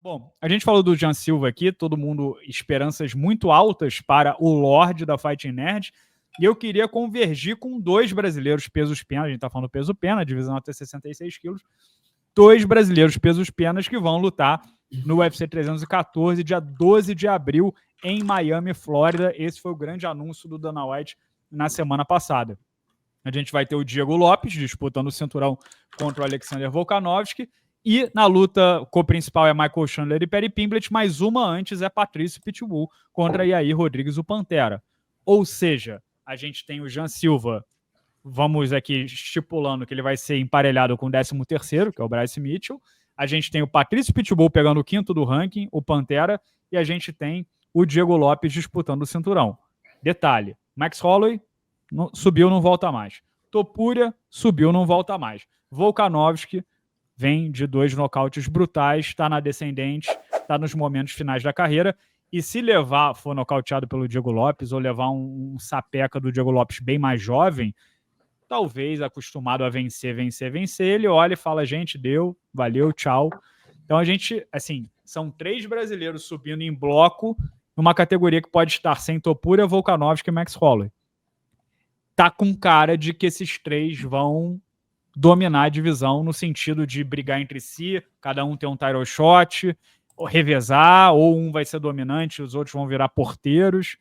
Bom, a gente falou do Jean Silva aqui, todo mundo esperanças muito altas para o Lorde da Fighting Nerd, e eu queria convergir com dois brasileiros pesos pena, a gente tá falando peso pena, divisão até 66 quilos, dois brasileiros pesos penas que vão lutar no UFC 314, dia 12 de abril, em Miami, Flórida. Esse foi o grande anúncio do Dana White na semana passada. A gente vai ter o Diego Lopes disputando o cinturão contra o Alexander Volkanovski, e na luta co-principal é Michael Chandler e Perry Pimblett, mas uma antes é Patrício Pitbull contra Yair Rodrigues, o Pantera. Ou seja, a gente tem o Jean Silva, vamos aqui estipulando que ele vai ser emparelhado com o 13º, que é o Bryce Mitchell. A gente tem o Patrício Pitbull pegando o 5º do ranking, o Pantera, e a gente tem o Diego Lopes disputando o cinturão. Detalhe, Max Holloway subiu, não volta mais. Topuria subiu, não volta mais. Volkanovski vem de 2 nocautes brutais, está na descendente, está nos momentos finais da carreira, e se for nocauteado pelo Diego Lopes, ou levar um sapeca do Diego Lopes bem mais jovem, talvez acostumado a vencer, ele olha e fala, gente, deu, valeu, tchau. Então a gente, assim, são 3 brasileiros subindo em bloco numa categoria que pode estar sem Topuria, Volkanovski e Max Holloway. Tá com cara de que esses 3 vão dominar a divisão no sentido de brigar entre si, cada um ter um title shot, ou revezar, ou um vai ser dominante, os outros vão virar porteiros.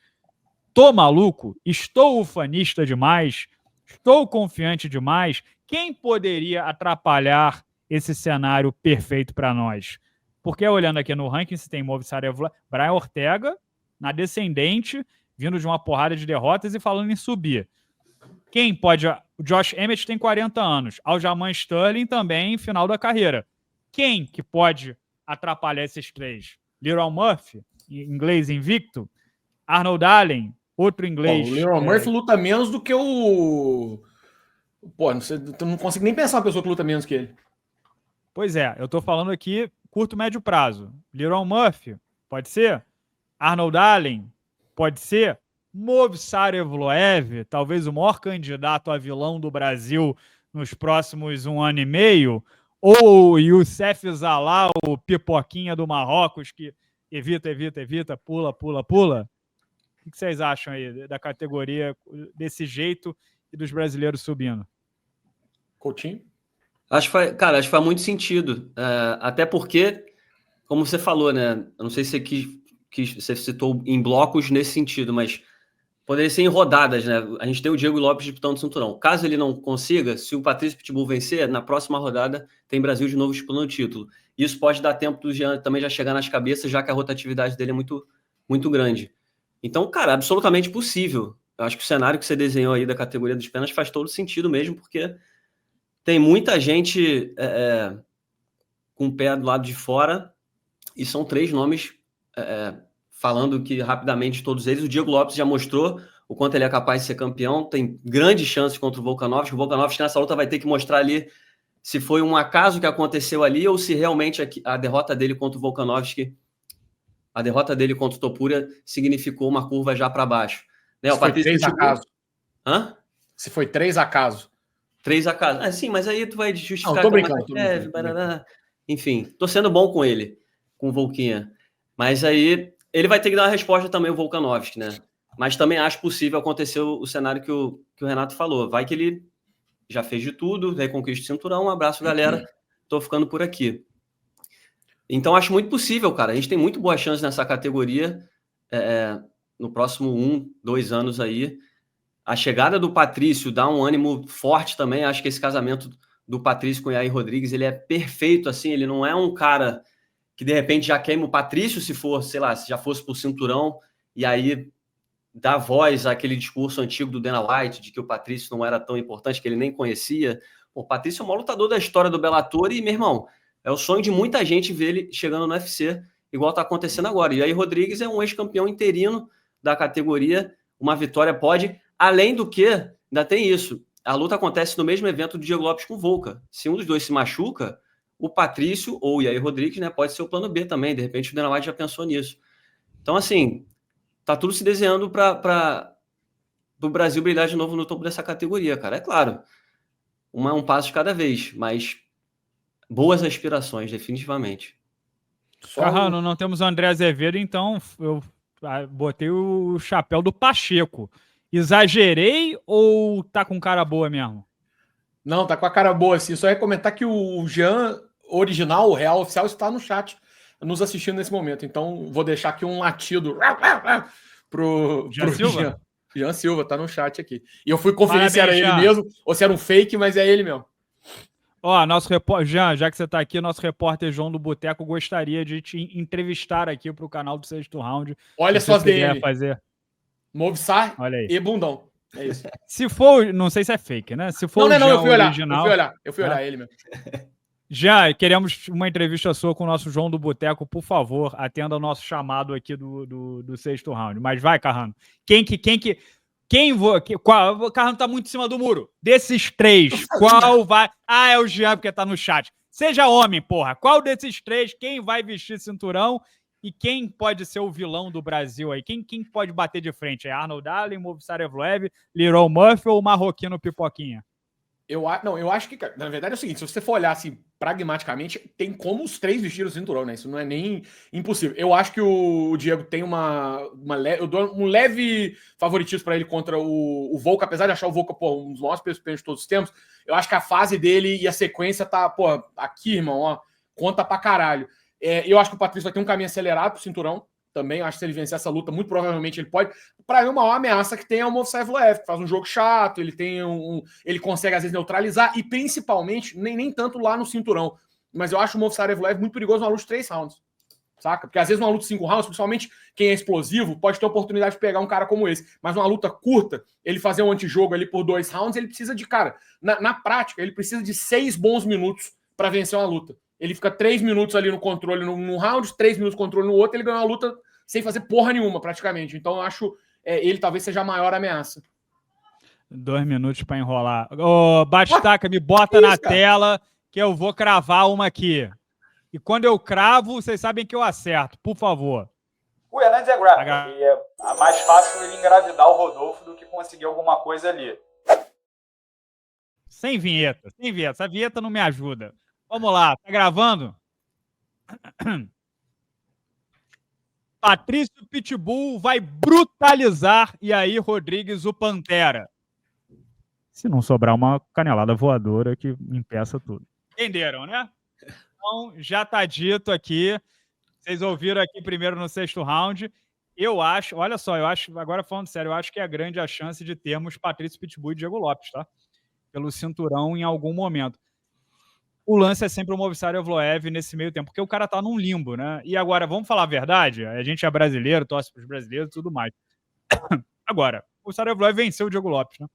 Tô maluco? Estou ufanista demais? Estou confiante demais? Quem poderia atrapalhar esse cenário perfeito para nós? Porque olhando aqui no ranking, se tem Movsar Brian Ortega, na descendente, vindo de uma porrada de derrotas e falando em subir. Quem pode... O Josh Emmett tem 40 anos. Aljamain Sterling também, final da carreira. Quem que pode atrapalhar esses 3? Leroy Murphy, inglês invicto. Arnold Allen, outro inglês. O Leroy Murphy luta menos do que o... Pô, não consigo nem pensar uma pessoa que luta menos que ele. Pois é, eu tô falando aqui curto, médio prazo. Leroy Murphy, pode ser? Arnold Allen, pode ser? Movsar Evloev, talvez o maior candidato a vilão do Brasil nos próximos 1 ano e meio, ou Youssef Zalal, o pipoquinha do Marrocos, que evita, pula. O que vocês acham aí da categoria desse jeito e dos brasileiros subindo? Coutinho? Acho que faz muito sentido. Até porque, como você falou, né? Eu não sei se você citou em blocos nesse sentido, mas poderia ser em rodadas, né? A gente tem o Diego Lopes disputando o cinturão. Caso ele não consiga, se o Patrício Pitbull vencer, na próxima rodada tem Brasil de novo disputando o título. Isso pode dar tempo do Jean também já chegar nas cabeças, já que a rotatividade dele é muito, muito grande. Então, cara, absolutamente possível. Eu acho que o cenário que você desenhou aí da categoria dos penas faz todo sentido mesmo, porque tem muita gente com o pé do lado de fora, e são 3 nomes... falando que rapidamente todos eles, o Diego Lopes já mostrou o quanto ele é capaz de ser campeão, tem grandes chances contra o Volkanovski. O Volkanovski nessa luta vai ter que mostrar ali se foi um acaso que aconteceu ali ou se realmente a derrota dele contra o Volkanovski, a derrota dele contra o Topuria significou uma curva já para baixo. Né? Se foi 3 acaso. Hã? Se foi 3 acaso. 3 acaso. Sim, mas aí tu vai justificar... Não, tô brincando. Enfim, tô sendo bom com ele, com o Volquinha. Mas aí... ele vai ter que dar uma resposta também, o Volkanovski, né? Mas também acho possível acontecer o cenário que o Renato falou. Vai que ele já fez de tudo, reconquista o cinturão. Um abraço, galera. Tô ficando por aqui. Então, acho muito possível, cara. A gente tem muito boa chance nessa categoria no próximo 1, 2 anos aí. A chegada do Patrício dá um ânimo forte também. Acho que esse casamento do Patrício com o Yair Rodrigues, ele é perfeito, assim. Ele não é um cara... que de repente já queima o Patrício, se for, sei lá, se já fosse por cinturão, e aí dá voz àquele discurso antigo do Dana White, de que o Patrício não era tão importante, que ele nem conhecia. O Patrício é o maior lutador da história do Bellator e, meu irmão, é o sonho de muita gente ver ele chegando no UFC, igual tá acontecendo agora. E aí Rodrigues é um ex-campeão interino da categoria, uma vitória pode, além do que, ainda tem isso, a luta acontece no mesmo evento do Diego Lopes com o Volka. Se um dos dois se machuca, o Patrício ou o Yair Rodrigues, né, pode ser o plano B também. De repente o Dana White já pensou nisso. Então, assim, tá tudo se desenhando para o Brasil brilhar de novo no topo dessa categoria, cara. É claro, um passo de cada vez, mas boas aspirações, definitivamente. Carrano, não temos o André Azevedo, então eu botei o chapéu do Pacheco. Exagerei ou tá com cara boa mesmo? Não, tá com a cara boa, assim. Só ia comentar que o Jean original, o real oficial, está no chat, nos assistindo nesse momento. Então, vou deixar aqui um latido pro Jean. Jean Silva, tá no chat aqui. E eu fui conferir se era ele mesmo ou se era um fake, mas é ele mesmo. Ó, nosso repórter, Jean, já que você tá aqui, nosso repórter João do Boteco gostaria de te entrevistar aqui pro canal do Sexto Round. Olha só as DM. Fazer. Movsar e bundão. É isso. Se for, não sei se é fake, né? Se for não, eu fui olhar, original, eu fui olhar ele mesmo. Já queremos uma entrevista sua com o nosso João do Boteco, por favor, atenda o nosso chamado aqui do Sexto Round. Mas vai, Carrano. O Carrano tá muito em cima do muro. Desses 3, qual vai... Ah, é o Jean, porque tá no chat. Seja homem, porra. Qual desses 3, quem vai vestir cinturão e quem pode ser o vilão do Brasil aí? Quem pode bater de frente? É Arnold Allen, Movsar Evloev, Leroy Murphy ou o Marroquino Pipoquinha? Eu acho que, na verdade, é o seguinte, se você for olhar assim, pragmaticamente, tem como os 3 vestir o cinturão, né? Isso não é nem impossível. Eu acho que o Diego tem eu dou um leve favoritismo para ele contra o Volca, apesar de achar o Volca, um dos maiores pesos de todos os tempos. Eu acho que a fase dele e a sequência tá, aqui, irmão, ó, conta pra caralho. Eu acho que o Patrício vai ter um caminho acelerado pro cinturão. Também, eu acho que se ele vencer essa luta, muito provavelmente ele pode. Para mim, a maior ameaça que tem é o Movsar Evloev, que faz um jogo chato, ele consegue, às vezes, neutralizar, e principalmente, nem tanto lá no cinturão. Mas eu acho o Movsar Evloev muito perigoso numa luta de 3 rounds. Saca? Porque às vezes numa luta de 5 rounds, principalmente quem é explosivo, pode ter a oportunidade de pegar um cara como esse. Mas numa luta curta, ele fazer um antijogo ali por 2 rounds, ele precisa de, cara, na prática, ele precisa de 6 bons minutos para vencer uma luta. Ele fica 3 minutos ali no controle num round, 3 minutos no controle no outro, ele ganhou a luta sem fazer porra nenhuma, praticamente. Então eu acho ele talvez seja a maior ameaça. 2 minutos para enrolar. Ô, Batistaca, me bota na tela que eu vou cravar uma aqui. E quando eu cravo, vocês sabem que eu acerto. Por favor. O Hernandes é gráfico. E é mais fácil ele engravidar o Rodolfo do que conseguir alguma coisa ali. Sem vinheta. Essa vinheta não me ajuda. Vamos lá, tá gravando? Patrício Pitbull vai brutalizar e aí Rodrigues o Pantera. Se não sobrar uma canelada voadora que impeça tudo. Entenderam, né? Então, já tá dito aqui. Vocês ouviram aqui primeiro no Sexto Round. Eu acho, olha só, agora falando sério, eu acho que é grande a chance de termos Patrício Pitbull e Diego Lopes, tá? Pelo cinturão em algum momento. O lance é sempre o Movsar Evloev nesse meio tempo, porque o cara tá num limbo, né? E agora, vamos falar a verdade? A gente é brasileiro, torce pros brasileiros e tudo mais. Agora, o Movsar Evloev venceu o Diego Lopes, né?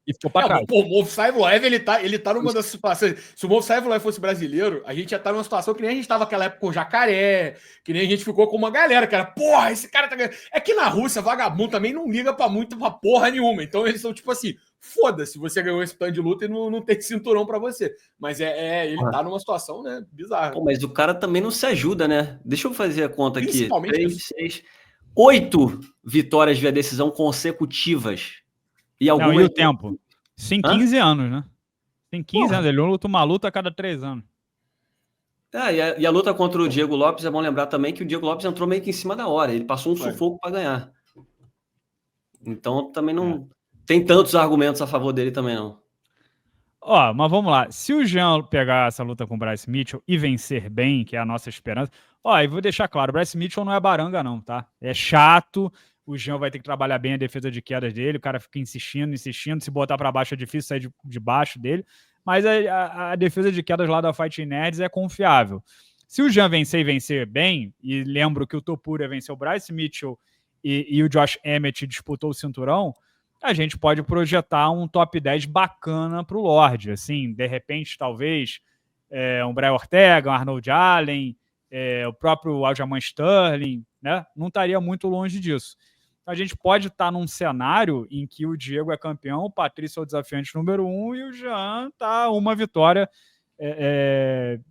E ficou pra trás. O Movsar Evloev, ele tá numa das situações... Se o Movsar Evloev fosse brasileiro, a gente ia estar numa situação que nem a gente tava naquela época com o Jacaré, que nem a gente ficou com uma galera, que era, porra, esse cara tá ganhando... É que na Rússia, vagabundo também não liga pra porra nenhuma. Então eles são tipo assim... Foda-se, você ganhou esse tanto de luta e não tem cinturão pra você. Mas ele tá numa situação, né, bizarra. Pô, mas o cara também não se ajuda, né? Deixa eu fazer a conta aqui. 3, 6, 8 vitórias via decisão consecutivas. E algumas... Não, e o tempo? Sim, 15 anos, né? Tem 15 anos. Ele luta uma luta a cada 3 anos. E a luta contra o Diego Lopes, é bom lembrar também que o Diego Lopes entrou meio que em cima da hora. Ele passou um sufoco para ganhar. Então, também não... Tem tantos argumentos a favor dele também, não. Ó, mas vamos lá. Se o Jean pegar essa luta com o Bryce Mitchell e vencer bem, que é a nossa esperança... Ó, e vou deixar claro, o Bryce Mitchell não é baranga, não, tá? É chato, o Jean vai ter que trabalhar bem a defesa de quedas dele, o cara fica insistindo, se botar para baixo é difícil sair de baixo dele, mas a defesa de quedas lá da Fighting Nerds é confiável. Se o Jean vencer e vencer bem, e lembro que o Topuria venceu o Bryce Mitchell e o Josh Emmett disputou o cinturão, a gente pode projetar um top 10 bacana para o Lorde. Assim, de repente, talvez um Brian Ortega, um Arnold Allen, o próprio Aljamain Sterling, né? Não estaria muito longe disso. Então, a gente pode estar num cenário em que o Diego é campeão, o Patrício é o desafiante número 1 e o Jean está uma vitória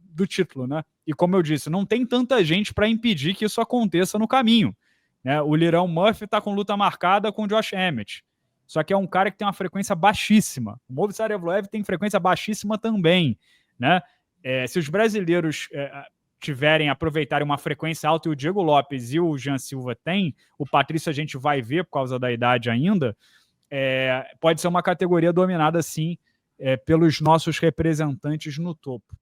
do título, né? E como eu disse, não tem tanta gente para impedir que isso aconteça no caminho, né? O Leroy Murphy está com luta marcada com o Josh Emmett. Só que é um cara que tem uma frequência baixíssima. O Movsar Evloev tem frequência baixíssima também, né? Se os brasileiros aproveitarem uma frequência alta, e o Diego Lopes e o Jean Silva têm, o Patrício a gente vai ver por causa da idade ainda, pode ser uma categoria dominada, sim, pelos nossos representantes no topo.